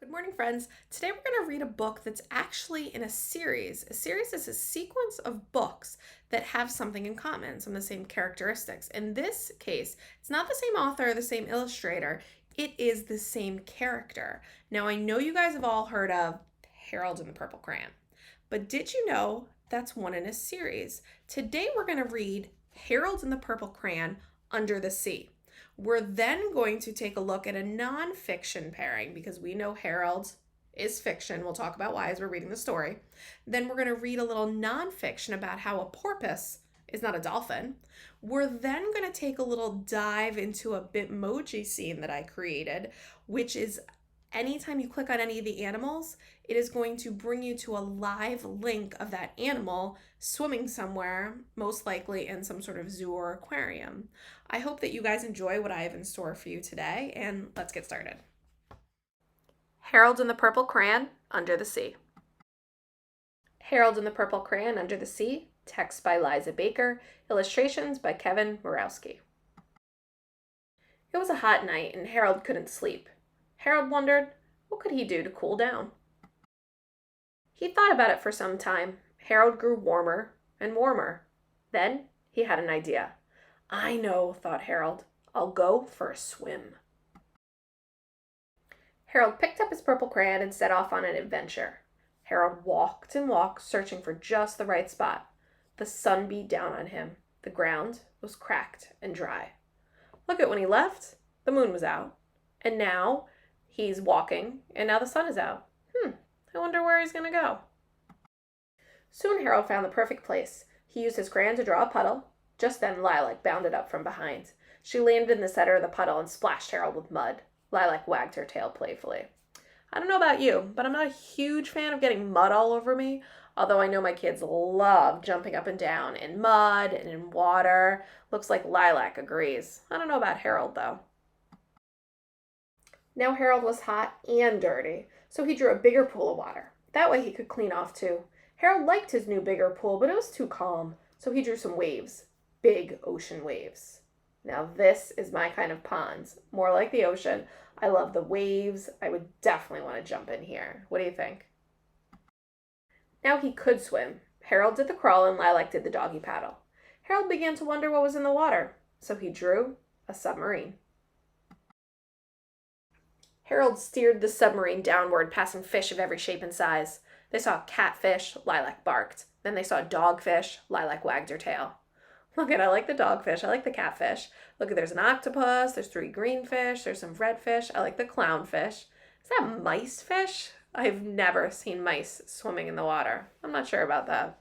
Good morning, friends. Today we're going to read a book that's actually in a series. A series is a sequence of books that have something in common, some of the same characteristics. In this case, it's not the same author or the same illustrator. It is the same character. Now, I know you guys have all heard of Harold and the Purple Crayon, but did you know that's one in a series? Today we're going to read Harold and the Purple Crayon Under the Sea. We're then going to take a look at a nonfiction pairing because we know Harold is fiction. We'll talk about why as we're reading the story. Then we're going to read a little nonfiction about how a porpoise is not a dolphin. We're then going to take a little dive into a Bitmoji scene that I created, which is anytime you click on any of the animals, it is going to bring you to a live link of that animal swimming somewhere, most likely in some sort of zoo or aquarium. I hope that you guys enjoy what I have in store for you today, and let's get started. Harold and the Purple Crayon, Under the Sea. Harold and the Purple Crayon, Under the Sea, text by Liza Baker, illustrations by Kevin Morawski. It was a hot night, and Harold couldn't sleep. Harold wondered, what could he do to cool down? He thought about it for some time. Harold grew warmer and warmer. Then he had an idea. I know, thought Harold. I'll go for a swim. Harold picked up his purple crayon and set off on an adventure. Harold walked and walked, searching for just the right spot. The sun beat down on him. The ground was cracked and dry. Look at when he left, the moon was out. And now he's walking, and now the sun is out. I wonder where he's going to go. Soon Harold found the perfect place. He used his crayon to draw a puddle. Just then Lilac bounded up from behind. She landed in the center of the puddle and splashed Harold with mud. Lilac wagged her tail playfully. I don't know about you, but I'm not a huge fan of getting mud all over me, although I know my kids love jumping up and down in mud and in water. Looks like Lilac agrees. I don't know about Harold, though. Now Harold was hot and dirty, so he drew a bigger pool of water. That way he could clean off too. Harold liked his new bigger pool, but it was too calm, so he drew some waves. Big ocean waves. Now this is my kind of ponds, more like the ocean. I love the waves. I would definitely want to jump in here. What do you think? Now he could swim. Harold did the crawl and Lilac did the doggy paddle. Harold began to wonder what was in the water, so he drew a submarine. Harold steered the submarine downward, passing fish of every shape and size. They saw catfish, Lilac barked. Then they saw dogfish, Lilac wagged her tail. Look I like the dogfish, I like the catfish. Look there's an octopus, there's 3 green fish, there's some red fish, I like the clownfish. Is that mice fish? I've never seen mice swimming in the water. I'm not sure about that.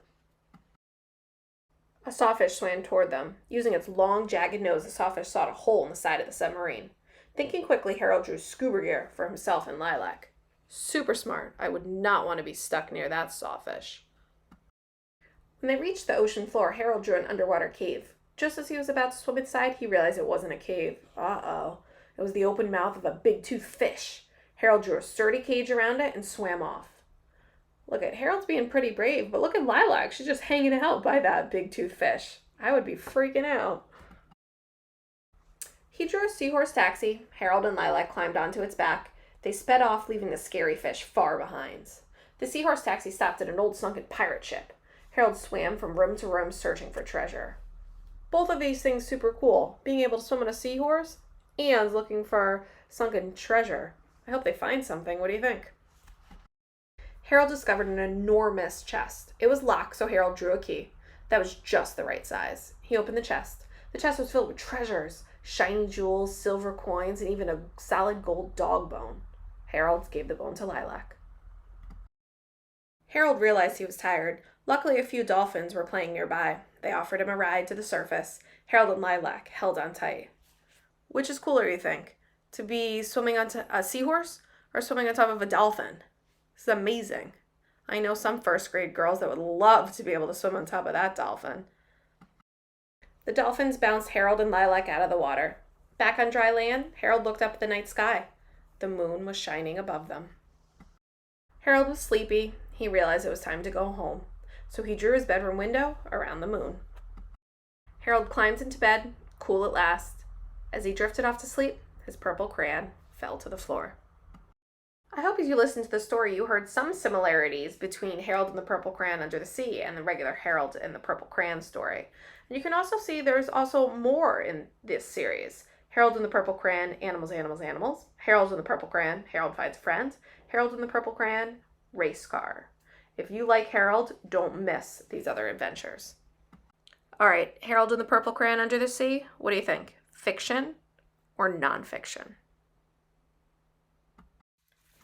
A sawfish swam toward them. Using its long, jagged nose, the sawfish sawed a hole in the side of the submarine. Thinking quickly, Harold drew scuba gear for himself and Lilac. Super smart. I would not want to be stuck near that sawfish. When they reached the ocean floor, Harold drew an underwater cave. Just as he was about to swim inside, he realized it wasn't a cave. Uh-oh. It was the open mouth of a big-toothed fish. Harold drew a sturdy cage around it and swam off. Look at Harold's being pretty brave, but look at Lilac. She's just hanging out by that big-toothed fish. I would be freaking out. He drew a seahorse taxi. Harold and Lilac climbed onto its back. They sped off, leaving the scary fish far behind. The seahorse taxi stopped at an old sunken pirate ship. Harold swam from room to room searching for treasure. Both of these things super cool. Being able to swim on a seahorse and looking for sunken treasure. I hope they find something. What do you think? Harold discovered an enormous chest. It was locked, so Harold drew a key. That was just the right size. He opened the chest. The chest was filled with treasures. Shiny jewels, silver coins, and even a solid gold dog bone. Harold gave the bone to Lilac. Harold realized he was tired. Luckily, a few dolphins were playing nearby. They offered him a ride to the surface. Harold and Lilac held on tight. Which is cooler, you think? To be swimming on a seahorse or swimming on top of a dolphin? This is amazing. I know some first grade girls that would love to be able to swim on top of that dolphin. The dolphins bounced Harold and Lilac out of the water. Back on dry land, Harold looked up at the night sky. The moon was shining above them. Harold was sleepy. He realized it was time to go home, so he drew his bedroom window around the moon. Harold climbed into bed, cool at last. As he drifted off to sleep, his purple crayon fell to the floor. I hope as you listened to the story, you heard some similarities between Harold and the Purple Crayon Under the Sea and the regular Harold and the Purple Crayon story. And you can also see there's also more in this series. Harold and the Purple Crayon, Animals, Animals, Animals. Harold and the Purple Crayon, Harold Finds a Friend. Harold and the Purple Crayon, Race Car. If you like Harold, don't miss these other adventures. All right, Harold and the Purple Crayon Under the Sea, what do you think? Fiction or nonfiction?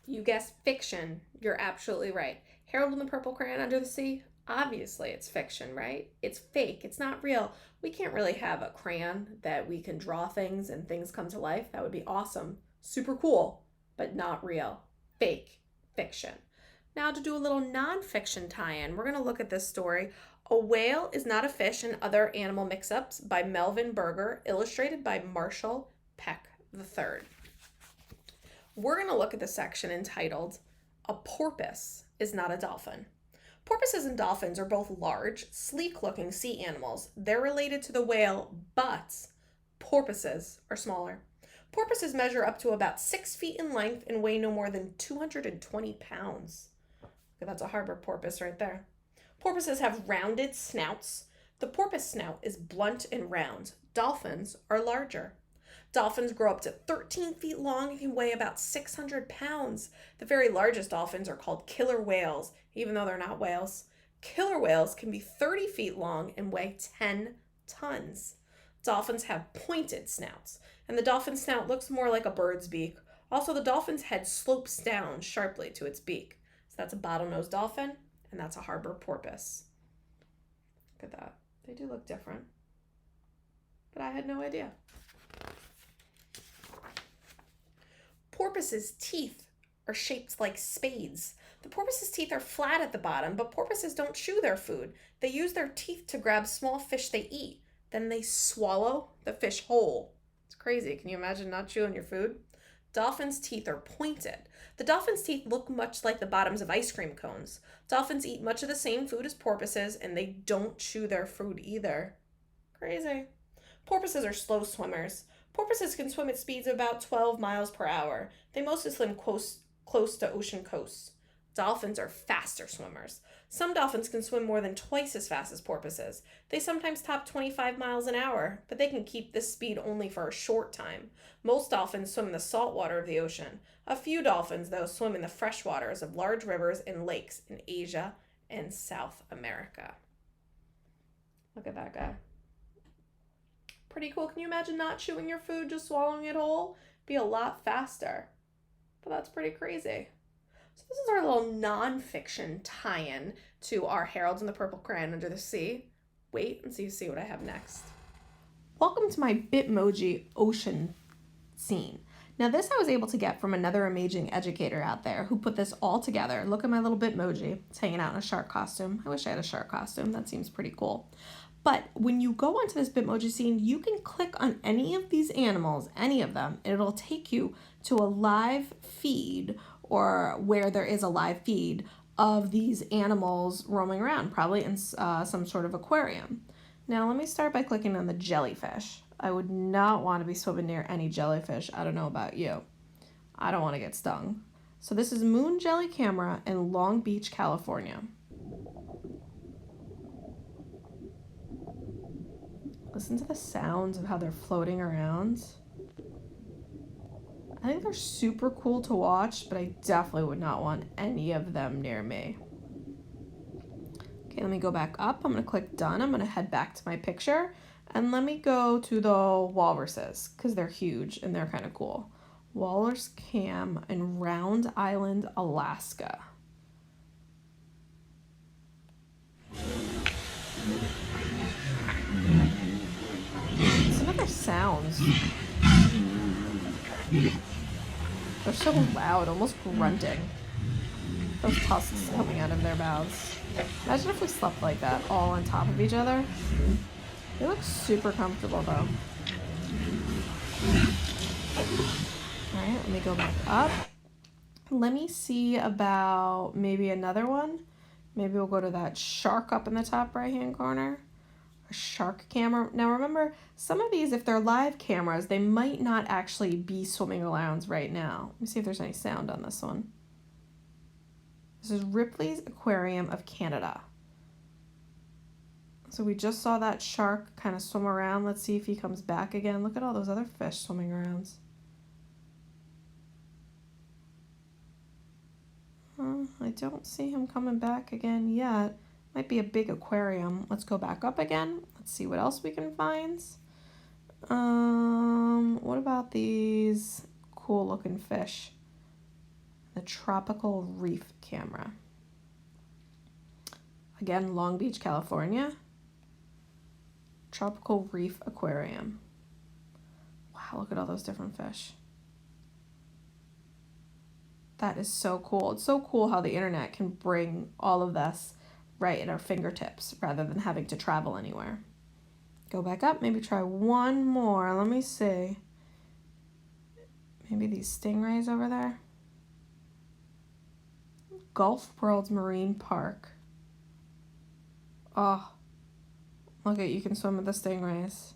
You guessed fiction. You're absolutely right. Harold and the Purple Crayon Under the Sea? Obviously, it's fiction, right? It's fake. It's not real. We can't really have a crayon that we can draw things and things come to life. That would be awesome. Super cool, but not real. Fake. Fiction. Now, to do a little nonfiction tie-in, we're going to look at this story. A Whale is Not a Fish and Other Animal Mix-Ups by Melvin Berger, illustrated by Marshall Peck III. We're going to look at the section entitled, A Porpoise is Not a Dolphin. Porpoises and dolphins are both large, sleek-looking sea animals. They're related to the whale, but porpoises are smaller. Porpoises measure up to about 6 feet in length and weigh no more than 220 pounds. Okay, that's a harbor porpoise right there. Porpoises have rounded snouts. The porpoise snout is blunt and round. Dolphins are larger. Dolphins grow up to 13 feet long and can weigh about 600 pounds. The very largest dolphins are called killer whales, even though they're not whales. Killer whales can be 30 feet long and weigh 10 tons. Dolphins have pointed snouts, and the dolphin snout looks more like a bird's beak. Also, the dolphin's head slopes down sharply to its beak. So that's a bottlenose dolphin, and that's a harbor porpoise. Look at that. They do look different, but I had no idea. Porpoises' teeth are shaped like spades. The porpoise's teeth are flat at the bottom, but porpoises don't chew their food. They use their teeth to grab small fish they eat. Then they swallow the fish whole. It's crazy. Can you imagine not chewing your food? Dolphins' teeth are pointed. The dolphin's teeth look much like the bottoms of ice cream cones. Dolphins eat much of the same food as porpoises, and they don't chew their food either. Crazy. Porpoises are slow swimmers. Porpoises can swim at speeds of about 12 miles per hour. They mostly swim close to ocean coasts. Dolphins are faster swimmers. Some dolphins can swim more than twice as fast as porpoises. They sometimes top 25 miles an hour, but they can keep this speed only for a short time. Most dolphins swim in the salt water of the ocean. A few dolphins, though, swim in the fresh waters of large rivers and lakes in Asia and South America. Look at that guy. Pretty cool. Can you imagine not chewing your food, just swallowing it whole? Be a lot faster. But that's pretty crazy. So this is our little nonfiction tie-in to our Harold and the Purple Crayon Under the Sea. Wait and see what I have next. Welcome to my Bitmoji ocean scene. Now this I was able to get from another amazing educator out there who put this all together. Look at my little Bitmoji. It's hanging out in a shark costume. I wish I had a shark costume. That seems pretty cool. But when you go onto this Bitmoji scene, you can click on any of these animals, any of them, and it'll take you to a live feed or where there is a live feed of these animals roaming around, probably in some sort of aquarium. Now let me start by clicking on the jellyfish. I would not want to be swimming near any jellyfish. I don't know about you. I don't want to get stung. So this is Moon Jelly Camera in Long Beach, California. Listen to the sounds of how they're floating around. I think they're super cool to watch, but I definitely would not want any of them near me. Okay, let me go back up. I'm going to click done. I'm going to head back to my picture. And let me go to the walruses, because they're huge and they're kind of cool. Walrus Cam in Round Island, Alaska. Some of their sounds. They're so loud, almost grunting. Those tusks coming out of their mouths. Imagine if we slept like that, all on top of each other. They look super comfortable though. Alright, let me go back up. Let me see about maybe another one. Maybe we'll go to that shark up in the top right hand corner. A shark camera. Now remember, some of these, if they're live cameras, they might not actually be swimming around right now. Let me see if there's any sound on this one. This is Ripley's Aquarium of Canada. So we just saw that shark kind of swim around. Let's see if he comes back again. Look at all those other fish swimming around. I don't see him coming back again yet. Might be a big aquarium. Let's go back up again. Let's see what else we can find. What about these cool looking fish? The tropical reef camera. Again, Long Beach, California. Tropical reef aquarium. Wow, look at all those different fish. That is so cool. It's so cool how the internet can bring all of this right at our fingertips rather than having to travel anywhere. Go back up, maybe try one more. Let me see. Maybe these stingrays over there. Gulf World Marine Park. Oh, look at, you can swim with the stingrays.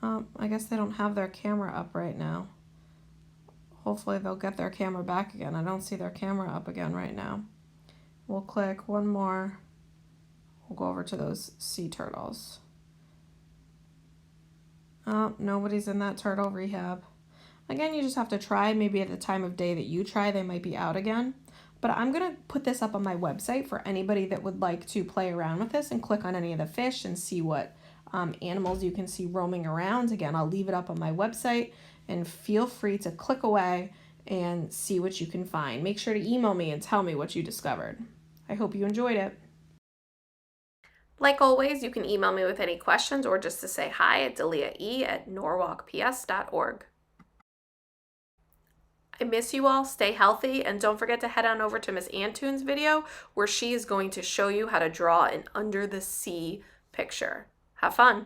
I guess they don't have their camera up right now. Hopefully they'll get their camera back again. I don't see their camera up again right now. We'll click one more. We'll go over to those sea turtles. Oh, nobody's in that turtle rehab. Again, you just have to try. Maybe at the time of day that you try, they might be out again. But I'm going to put this up on my website for anybody that would like to play around with this and click on any of the fish and see what animals you can see roaming around. Again, I'll leave it up on my website, and feel free to click away and see what you can find. Make sure to email me and tell me what you discovered. I hope you enjoyed it. Like always, you can email me with any questions or just to say hi at deliae@norwalkps.org. I miss you all. Stay healthy, and don't forget to head on over to Miss Antoon's video where she is going to show you how to draw an under the sea picture. Have fun.